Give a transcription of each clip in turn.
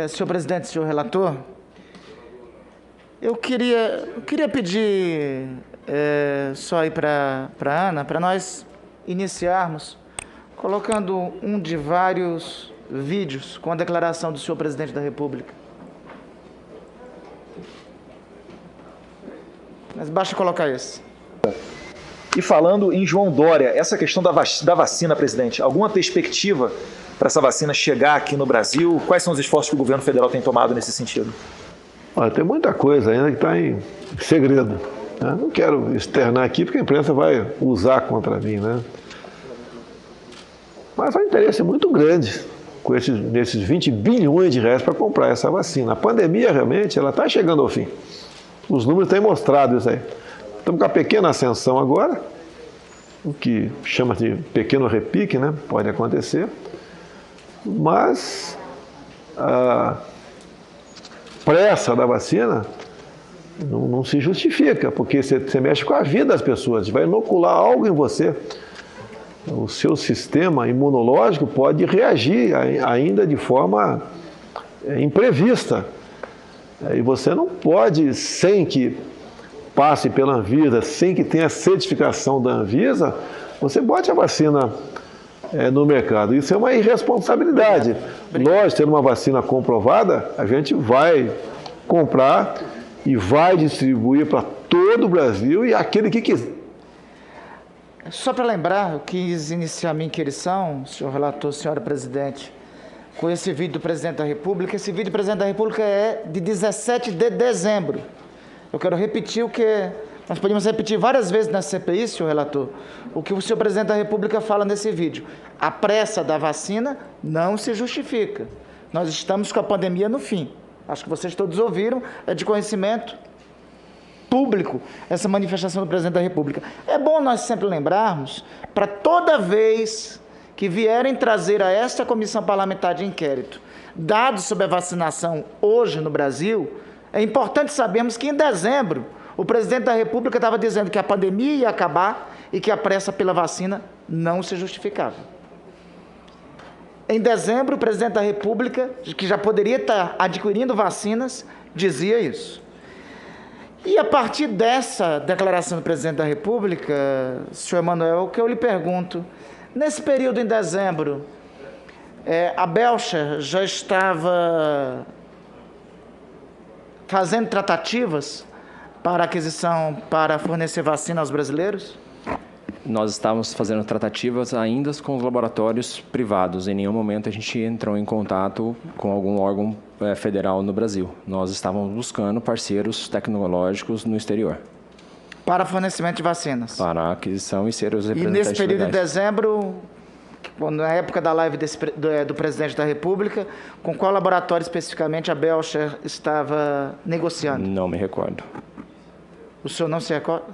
senhor presidente, senhor relator, eu queria pedir só aí para a Ana, para nós iniciarmos colocando um de vários vídeos com a declaração do senhor presidente da República. Mas basta colocar esse. E falando em João Dória, essa questão da vacina, presidente, alguma perspectiva para essa vacina chegar aqui no Brasil? Quais são os esforços que o governo federal tem tomado nesse sentido? Olha, tem muita coisa ainda que está em segredo, né? Não quero externar aqui porque a imprensa vai usar contra mim, né? Mas há um interesse muito grande nesses 20 bilhões de reais para comprar essa vacina. A pandemia realmente ela está chegando ao fim. Os números têm mostrado isso aí. Estamos com a pequena ascensão agora, o que chama de pequeno repique, né? Pode acontecer, mas a pressa da vacina não se justifica, porque você mexe com a vida das pessoas, vai inocular algo em você. O seu sistema imunológico pode reagir ainda de forma imprevista. E você não pode, sem que passe pela Anvisa, sem que tenha certificação da Anvisa, você bote a vacina no mercado. Isso é uma irresponsabilidade. Nós, tendo uma vacina comprovada, a gente vai comprar e vai distribuir para todo o Brasil e aquele que quiser. Só para lembrar, eu quis iniciar minha inquirição, senhor relator, senhora presidente, com esse vídeo do presidente da República. Esse vídeo do presidente da República é de 17 de dezembro. Eu quero repetir o que nós podemos repetir várias vezes na CPI, senhor relator, o que o senhor presidente da República fala nesse vídeo. A pressa da vacina não se justifica. Nós estamos com a pandemia no fim. Acho que vocês todos ouviram, é de conhecimento público essa manifestação do presidente da República. É bom nós sempre lembrarmos, para toda vez que vierem trazer a esta comissão parlamentar de inquérito dados sobre a vacinação hoje no Brasil, é importante sabermos que em dezembro o presidente da República estava dizendo que a pandemia ia acabar e que a pressa pela vacina não se justificava. Em dezembro, o presidente da República, que já poderia estar adquirindo vacinas, dizia isso. E a partir dessa declaração do presidente da República, senhor Emanuel, o que eu lhe pergunto, nesse período em dezembro, a Belcher já estava fazendo tratativas para aquisição, para fornecer vacina aos brasileiros? Nós estávamos fazendo tratativas ainda com os laboratórios privados. Em nenhum momento a gente entrou em contato com algum órgão federal no Brasil. Nós estávamos buscando parceiros tecnológicos no exterior. Para fornecimento de vacinas? Para a aquisição e ser os representantes legais. E nesse período legais. de dezembro, na época da live do presidente da República, com qual laboratório especificamente a Belcher estava negociando? Não me recordo. O senhor não se recorda?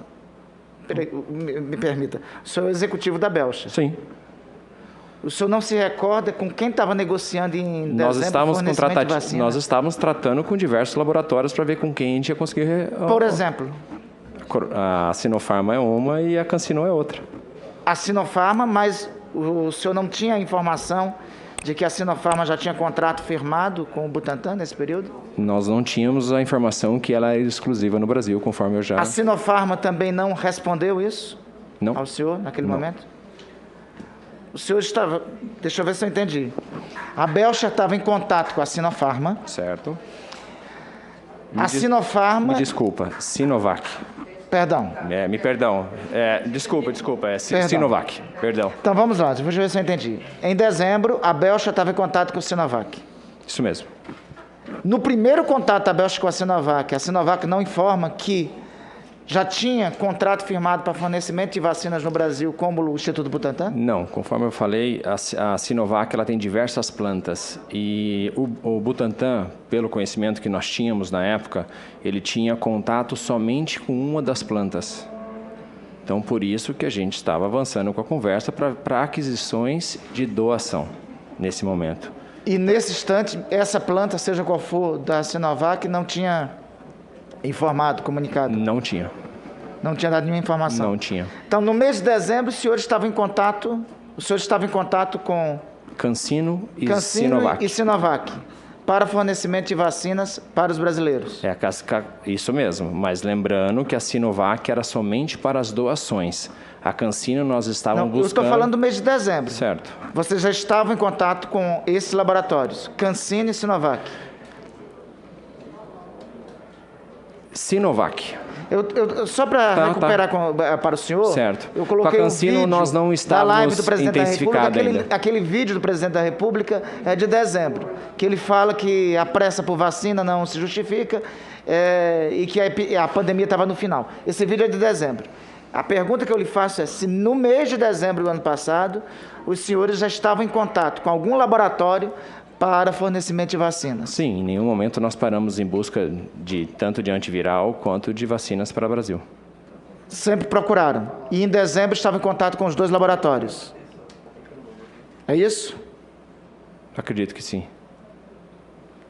Me permita. O senhor é o executivo da Belcher? Sim. O senhor não se recorda com quem estava negociando em dezembro fornecimento de vacina? Nós estávamos tratando com diversos laboratórios para ver com quem a gente ia conseguir... Por exemplo? A Sinopharma é uma e a CanSino é outra. A Sinopharma, mas o senhor não tinha informação de que a Sinopharma já tinha contrato firmado com o Butantan nesse período? Nós não tínhamos a informação que ela era exclusiva no Brasil, conforme eu já... A Sinopharma também não respondeu isso? Não. Ao senhor, naquele momento? O senhor estava... Deixa eu ver se eu entendi. A Belcher estava em contato com a Sinopharma. Certo. Sinopharma... Me desculpa, Sinovac. Perdão. Me perdão. Desculpa. Sinovac. Perdão. Então vamos lá, deixa eu ver se eu entendi. Em dezembro, a Belcher estava em contato com o Sinovac. Isso mesmo. No primeiro contato da Belcher com a Sinovac não informa que já tinha contrato firmado para fornecimento de vacinas no Brasil, como o Instituto Butantan? Não, conforme eu falei, a Sinovac ela tem diversas plantas e o Butantan, pelo conhecimento que nós tínhamos na época, ele tinha contato somente com uma das plantas. Então, por isso que a gente estava avançando com a conversa para aquisições de doação, nesse momento. E nesse instante, essa planta, seja qual for, da Sinovac, não tinha informado, comunicado? Não tinha. Não tinha dado nenhuma informação? Não tinha. Então, no mês de dezembro, o senhor estava em contato com... CanSino e Sinovac. E Sinovac, para fornecimento de vacinas para os brasileiros. Isso mesmo, mas lembrando que a Sinovac era somente para as doações. A CanSino nós estávamos Não, eu buscando... estou falando do mês de dezembro. Certo. Vocês já estavam em contato com esses laboratórios, CanSino e Sinovac. Sinovac. Só para recuperar para o senhor, certo. eu coloquei com a CanSino, vídeo nós não da live do estávamos presidente da República. intensificado Aquele vídeo do presidente da República é de dezembro, que ele fala que a pressa por vacina não se justifica e que a pandemia estava no final. Esse vídeo é de dezembro. A pergunta que eu lhe faço é se no mês de dezembro do ano passado os senhores já estavam em contato com algum laboratório para fornecimento de vacinas. Sim, em nenhum momento nós paramos em busca tanto de antiviral quanto de vacinas para o Brasil. Sempre procuraram. E em dezembro estavam em contato com os 2 laboratórios. É isso? Acredito que sim.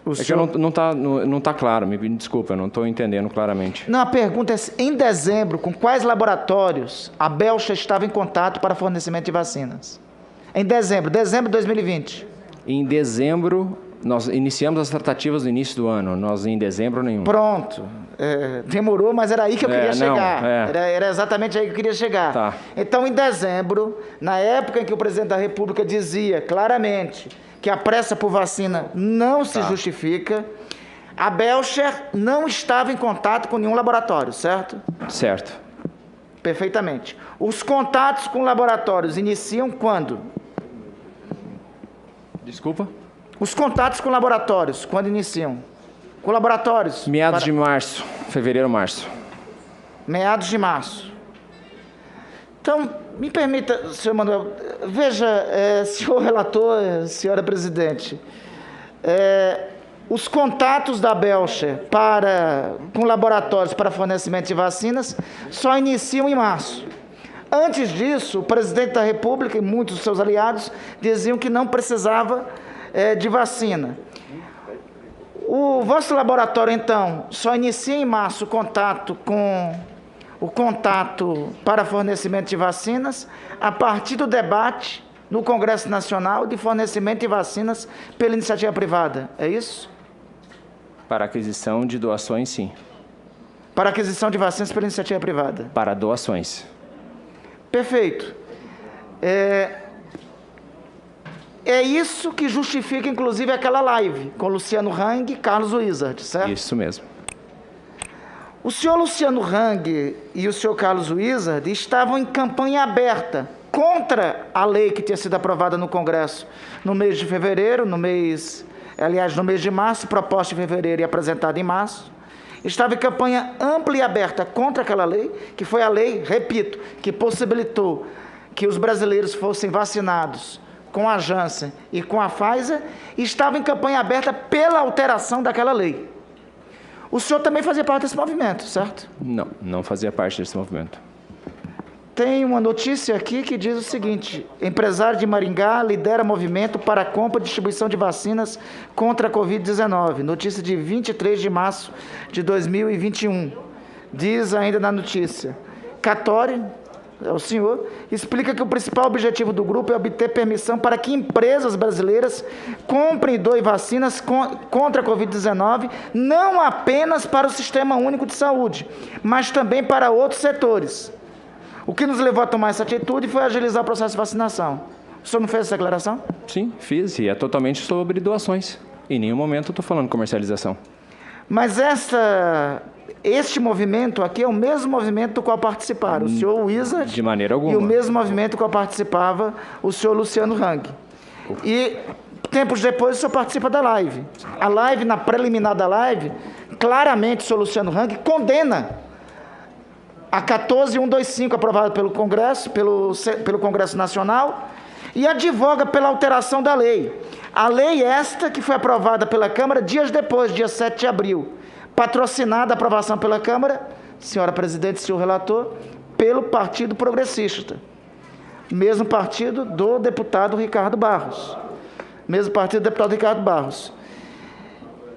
O É senhor... que não tá claro, me desculpa, eu não estou entendendo claramente. Não, a pergunta é em dezembro, com quais laboratórios a Belcha estava em contato para fornecimento de vacinas? Em dezembro de 2020. Em dezembro, nós iniciamos as tratativas no início do ano. Nós em dezembro nenhum. Pronto. Demorou, mas era aí que eu queria chegar. Não. Era exatamente aí que eu queria chegar. Tá. Então, em dezembro, na época em que o presidente da República dizia claramente que a pressa por vacina não se justifica, a Belcher não estava em contato com nenhum laboratório, certo? Certo. Perfeitamente. Os contatos com laboratórios iniciam quando? Desculpa? Os contatos com laboratórios, quando iniciam? Com laboratórios? Meados de março, fevereiro, março. Meados de março. Então, me permita, senhor Manuel, veja, senhor relator, senhora presidente, os contatos da Belcher com laboratórios para fornecimento de vacinas só iniciam em março. Antes disso, o presidente da República e muitos dos seus aliados diziam que não precisava de vacina. O vosso laboratório, então, só inicia em março o contato para fornecimento de vacinas a partir do debate no Congresso Nacional de fornecimento de vacinas pela iniciativa privada. É isso? Para aquisição de doações, sim. Para aquisição de vacinas pela iniciativa privada. Para doações. Perfeito. É isso que justifica, inclusive, aquela live com Luciano Hang e Carlos Wizard, certo? Isso mesmo. O senhor Luciano Hang e o senhor Carlos Wizard estavam em campanha aberta contra a lei que tinha sido aprovada no Congresso no mês de fevereiro, no mês de março, proposta em fevereiro e apresentada em março. Estava em campanha ampla e aberta contra aquela lei, que foi a lei, repito, que possibilitou que os brasileiros fossem vacinados com a Janssen e com a Pfizer, e estava em campanha aberta pela alteração daquela lei. O senhor também fazia parte desse movimento, certo? Não fazia parte desse movimento. Tem uma notícia aqui que diz o seguinte: empresário de Maringá lidera movimento para a compra e distribuição de vacinas contra a Covid-19. Notícia de 23 de março de 2021. Diz ainda na notícia: Catori, é o senhor, explica que o principal objetivo do grupo é obter permissão para que empresas brasileiras comprem e doem vacinas contra a Covid-19, não apenas para o Sistema Único de Saúde, mas também para outros setores. O que nos levou a tomar essa atitude foi agilizar o processo de vacinação. O senhor não fez essa declaração? Sim, fiz, e é totalmente sobre doações. Em nenhum momento eu estou falando comercialização. Mas este movimento aqui é o mesmo movimento do qual participaram o senhor Wizard de maneira alguma. E o mesmo movimento do qual participava o senhor Luciano Hang. E tempos depois o senhor participa da live. A live, na preliminar da live, claramente o senhor Luciano Hang condena a 14125 aprovada pelo Congresso, pelo Congresso Nacional, e advoga pela alteração da lei. A lei esta que foi aprovada pela Câmara dias depois, dia 7 de abril, patrocinada a aprovação pela Câmara, senhora presidente e senhor relator, pelo Partido Progressista, mesmo partido do deputado Ricardo Barros.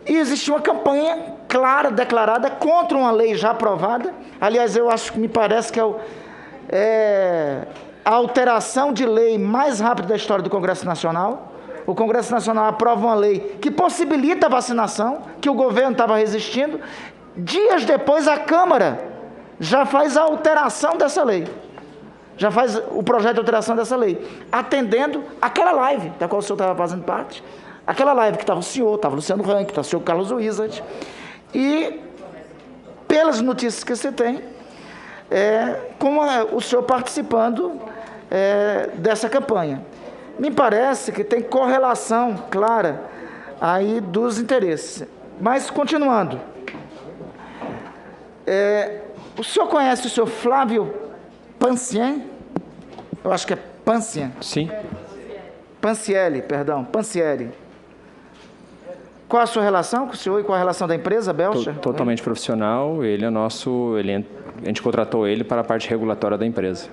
E existia uma campanha clara, declarada, contra uma lei já aprovada. Aliás, eu acho que me parece que é a alteração de lei mais rápida da história do Congresso Nacional. o Congresso Nacional aprova uma lei que possibilita a vacinação, que o governo estava resistindo. Dias depois, a Câmara já faz a alteração dessa lei. Já faz o projeto de alteração dessa lei, atendendo aquela live da qual o senhor estava fazendo parte, aquela live que estava o senhor, estava o Luciano Rank, estava o senhor Carlos Wizard, e pelas notícias que você tem, como o senhor participando dessa campanha. Me parece que tem correlação clara aí dos interesses. Mas, continuando, o senhor conhece o senhor Flávio Pancien? Eu acho que é Pancien. Sim. Pancielli, perdão, Pancielli. Qual a sua relação com o senhor e qual a relação da empresa, Belcher? Totalmente profissional. Ele é nosso... a gente contratou ele para a parte regulatória da empresa.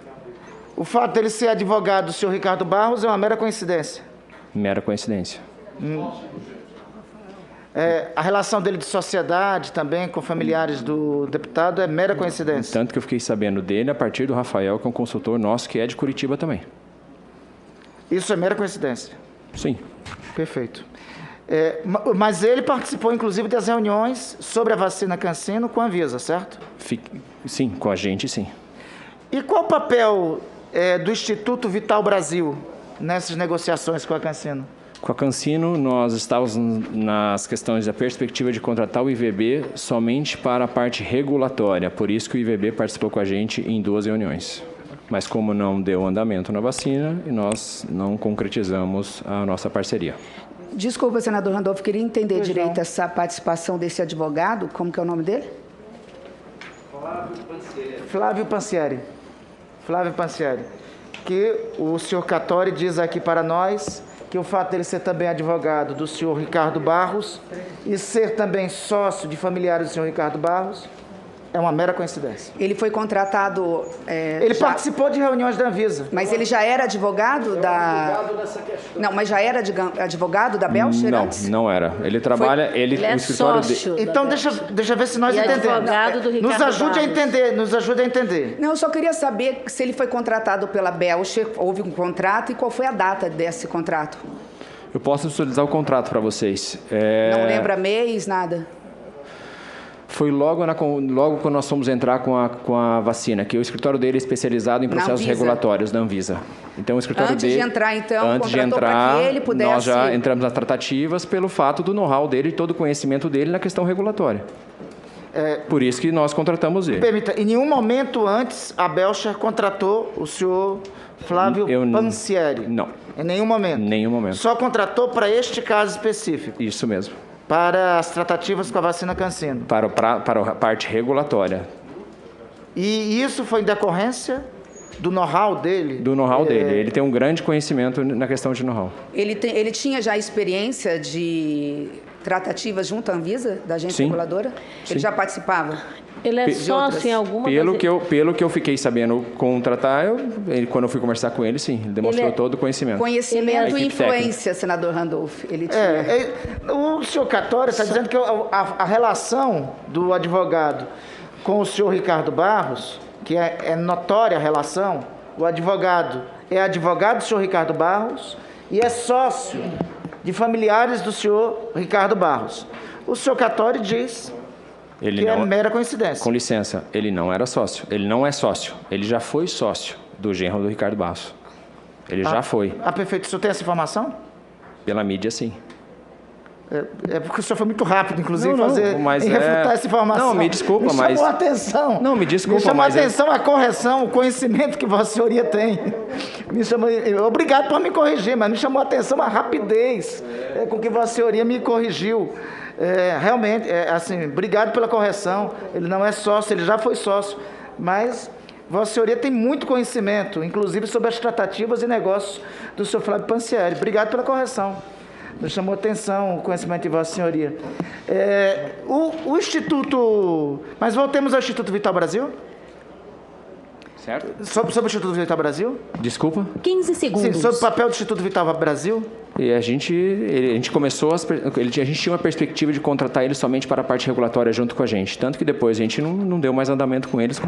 O fato dele ser advogado do senhor Ricardo Barros é uma mera coincidência? Mera coincidência. A relação dele de sociedade também com familiares do deputado é mera coincidência? Tanto que eu fiquei sabendo dele a partir do Rafael, que é um consultor nosso que é de Curitiba também. Isso é mera coincidência? Sim. Perfeito. Mas ele participou, inclusive, das reuniões sobre a vacina CanSino com a Anvisa, certo? Sim, com a gente, sim. E qual o papel do Instituto Vital Brasil nessas negociações com a CanSino? Com a CanSino, nós estávamos nas questões da perspectiva de contratar o IVB somente para a parte regulatória. Por isso que o IVB participou com a gente em 2 reuniões. Mas como não deu andamento na vacina, nós não concretizamos a nossa parceria. Desculpa, senador Randolfo, queria entender direito essa participação desse advogado. Como que é o nome dele? Flávio Pancieri. Flávio Pancieri. Que o senhor Catori diz aqui para nós que o fato dele ser também advogado do senhor Ricardo Barros e ser também sócio de familiares do senhor Ricardo Barros é uma mera coincidência. Ele foi contratado... Ele participou de reuniões da Anvisa. Mas ele já era advogado da... Não, mas já era advogado da Belcher antes? Não era. Ele trabalha... Ele é o escritório sócio. Então, deixa ver se nós E entendemos. advogado do Ricardo Nos ajude a Barros. entender, nos ajude a entender. Não, eu só queria saber se ele foi contratado pela Belcher, houve um contrato e qual foi a data desse contrato. Eu posso visualizar o contrato para vocês. Não lembra mês, nada? Foi logo quando nós fomos entrar com a vacina, que o escritório dele é especializado em processos Anvisa. regulatórios da Anvisa. Então, o escritório Antes dele... de entrar, então, antes de contratou para entrar, que ele pudesse... nós já entramos nas tratativas pelo fato do know-how dele e todo o conhecimento dele na questão regulatória. Por isso que nós contratamos ele. Permita, em nenhum momento antes a Belcher contratou o senhor Flávio Pancieri? Não. Em nenhum momento? Em nenhum momento. Só contratou para este caso específico? Isso mesmo. Para as tratativas com a vacina CanSino? Para a parte regulatória. E isso foi em decorrência do know-how dele? Do know-how dele. Ele tem um grande conhecimento na questão de know-how. Ele tinha já experiência de tratativas junto à Anvisa, da agência reguladora? Ele já participava? Ele é sócio em alguma Pelo que eu fiquei sabendo contratar, quando eu fui conversar com ele, sim, ele demonstrou todo o conhecimento. Conhecimento A e equipe influência, senador Randolph. Ele tinha. O senhor Catori está dizendo que a relação do advogado com o senhor Ricardo Barros, que é notória a relação, o advogado é advogado do senhor Ricardo Barros e é sócio de familiares do senhor Ricardo Barros. O senhor Catori diz que é mera coincidência. Com licença, ele não era sócio. Ele não é sócio. Ele já foi sócio do genro do Ricardo Barros. Ele já foi. Perfeito. O senhor tem essa informação? Pela mídia, sim. É porque o senhor foi muito rápido, inclusive, mas refutar essa informação. Não, me desculpa, me chamou a atenção. Não, me desculpa, me chamou mas a atenção a correção, o conhecimento que Vossa Senhoria tem. Obrigado por me corrigir, mas me chamou a atenção a rapidez com que Vossa Senhoria me corrigiu. Realmente, assim, obrigado pela correção. Ele não é sócio, ele já foi sócio, mas Vossa Senhoria tem muito conhecimento, inclusive sobre as tratativas e negócios do senhor Flávio Pancieri. Obrigado pela correção. Me chamou a atenção o conhecimento de Vossa Senhoria. O Instituto... Mas voltemos ao Instituto Vital Brasil? Certo? Sobre o Instituto Vital Brasil? Desculpa? 15 segundos. Sim, sobre o papel do Instituto Vital Brasil? E a gente começou... A gente tinha uma perspectiva de contratar eles somente para a parte regulatória junto com a gente. Tanto que depois a gente não deu mais andamento com eles,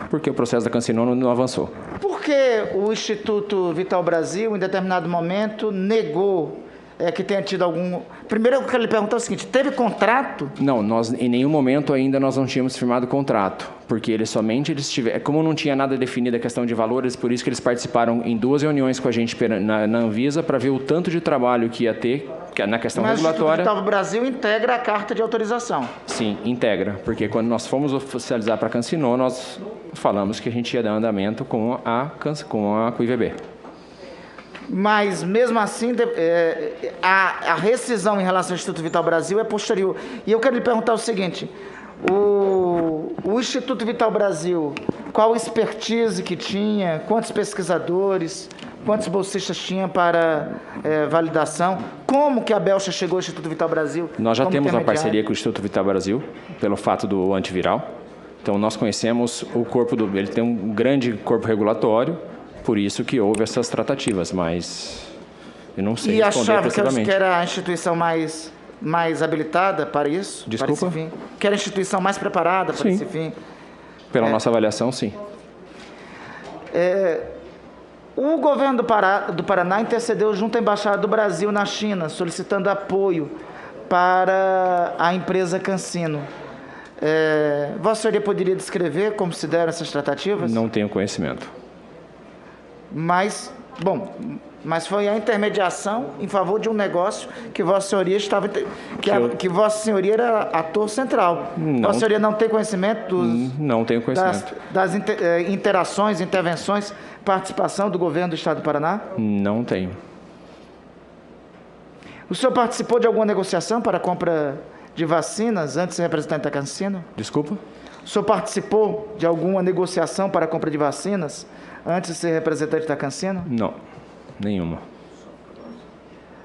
porque o processo da CanSino não avançou. Por que o Instituto Vital Brasil, em determinado momento, negou que tenha tido algum... Primeiro, eu quero lhe perguntar o seguinte, teve contrato? Não, nós em nenhum momento ainda nós não tínhamos firmado contrato, porque eles tiveram... Como não tinha nada definido a questão de valores, por isso que eles participaram em 2 reuniões com a gente na Anvisa para ver o tanto de trabalho que ia ter na questão regulatória. Mas o Instituto Vital Brasil integra a carta de autorização. Sim, integra, porque quando nós fomos oficializar para a Cansinô, nós falamos que a gente ia dar andamento com a CUIVB. Mas, mesmo assim, a rescisão em relação ao Instituto Vital Brasil é posterior. E eu quero lhe perguntar o seguinte, o Instituto Vital Brasil, qual expertise que tinha, quantos pesquisadores, quantos bolsistas tinha para validação, como que a Belcha chegou ao Instituto Vital Brasil? Nós já temos uma parceria com o Instituto Vital Brasil, pelo fato do antiviral. Então, nós conhecemos o corpo ele tem um grande corpo regulatório, por isso que houve essas tratativas, mas eu não sei responder precisamente. E achava que era a instituição mais habilitada para isso? Desculpa? Para esse fim? Que era a instituição mais preparada para esse fim? Pela nossa avaliação, sim. O governo do Paraná intercedeu junto à Embaixada do Brasil na China, solicitando apoio para a empresa CanSino. Vossa Senhoria poderia descrever como se deram essas tratativas? Não tenho conhecimento. Mas foi a intermediação em favor de um negócio que Vossa Senhoria estava... Que Vossa Senhoria era ator central. Não. Vossa Senhoria não tem conhecimento Não tenho conhecimento. das interações, intervenções, participação do governo do Estado do Paraná? Não tenho. O senhor participou de alguma negociação para a compra de vacinas antes de ser representante da CanSino? Desculpa? O senhor participou de alguma negociação para a compra de vacinas antes de ser representante da CanSino? Não, nenhuma.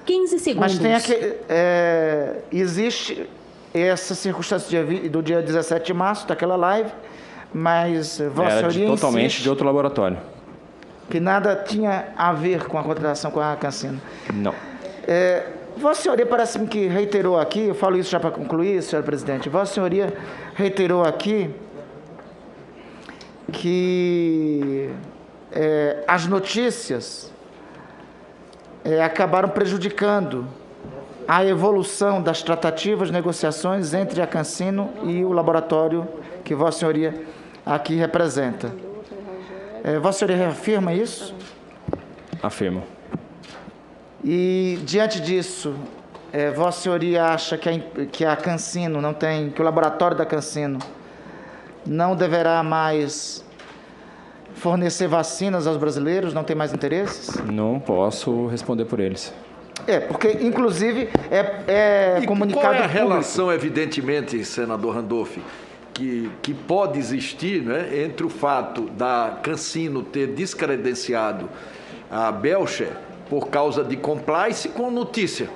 15 segundos. Mas existe essa circunstância do dia 17 de março, daquela live, mas Vossa Senhoria totalmente insiste de outro laboratório. que nada tinha a ver com a contratação com a CanSino. Não. Vossa Senhoria parece-me que reiterou aqui, eu falo isso já para concluir, senhor presidente, Vossa Senhoria reiterou aqui que as notícias acabaram prejudicando a evolução das tratativas, negociações entre a CanSino e o laboratório que Vossa Senhoria aqui representa. Vossa Senhoria reafirma isso? Afirmo. E, diante disso, Vossa Senhoria acha que a CanSino não tem, que o laboratório da CanSino não deverá mais fornecer vacinas aos brasileiros, não tem mais interesses? Não posso responder por eles. Porque, inclusive, comunicado qual é a público. relação, evidentemente, senador Randolph, que pode existir, né, entre o fato da CanSino ter descredenciado a Belcher por causa de compliance com notícia?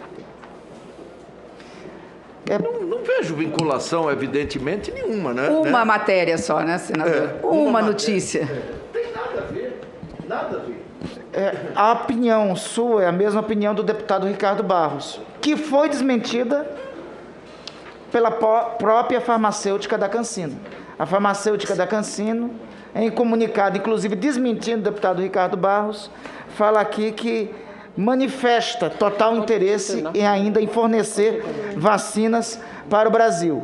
Não vejo vinculação, evidentemente, nenhuma, né? Uma matéria só, né, senador? Uma notícia. Tem nada a ver. Nada a ver. A opinião sua é a mesma opinião do deputado Ricardo Barros, que foi desmentida pela própria farmacêutica da CanSino. A farmacêutica da CanSino, em comunicado, inclusive desmentindo o deputado Ricardo Barros, fala aqui que manifesta total interesse em fornecer vacinas para o Brasil.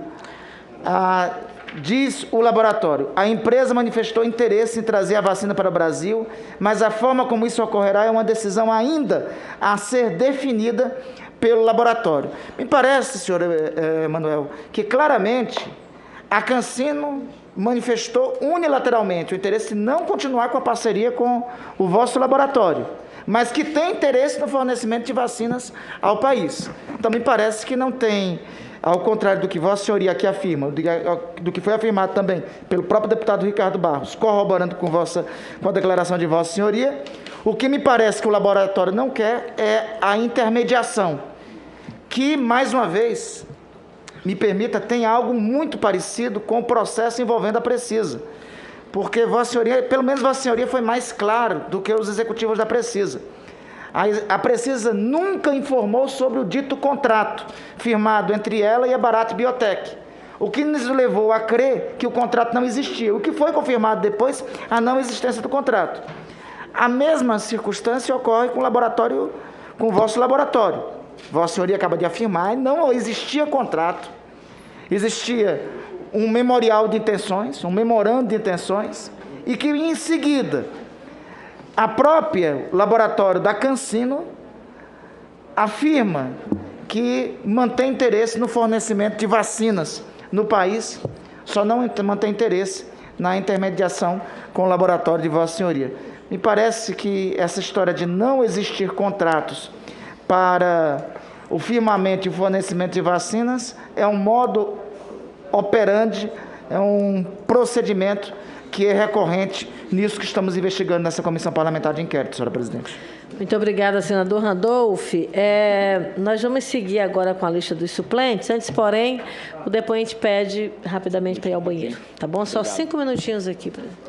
Diz o laboratório, a empresa manifestou interesse em trazer a vacina para o Brasil, mas a forma como isso ocorrerá é uma decisão ainda a ser definida pelo laboratório. Me parece, senhor Manuel, que claramente a CanSino manifestou unilateralmente o interesse de não continuar com a parceria com o vosso laboratório, mas que tem interesse no fornecimento de vacinas ao país. Então, me parece que não tem, ao contrário do que Vossa Senhoria aqui afirma, do que foi afirmado também pelo próprio deputado Ricardo Barros, corroborando com a declaração de Vossa Senhoria, o que me parece que o laboratório não quer é a intermediação, que, mais uma vez, me permita, tem algo muito parecido com o processo envolvendo a Precisa. Porque Vossa Senhoria, pelo menos Vossa Senhoria foi mais claro do que os executivos da Precisa. A Precisa nunca informou sobre o dito contrato firmado entre ela e a Bharat Biotech, o que nos levou a crer que o contrato não existia, o que foi confirmado depois a não existência do contrato. A mesma circunstância ocorre com o vosso laboratório. Vossa Senhoria acaba de afirmar, não existia contrato, existia um memorial de intenções, um memorando de intenções, e que em seguida a própria laboratório da CanSino afirma que mantém interesse no fornecimento de vacinas no país, só não mantém interesse na intermediação com o laboratório de Vossa Senhoria. Me parece que essa história de não existir contratos para o firmamento e o fornecimento de vacinas é um modo operandi, é um procedimento que é recorrente nisso que estamos investigando nessa comissão parlamentar de inquérito, senhora presidente. Muito obrigada, senador Randolph. Nós vamos seguir agora com a lista dos suplentes. Antes, porém, o depoente pede rapidamente para ir ao banheiro. Tá bom? Só 5 minutinhos aqui, presidente.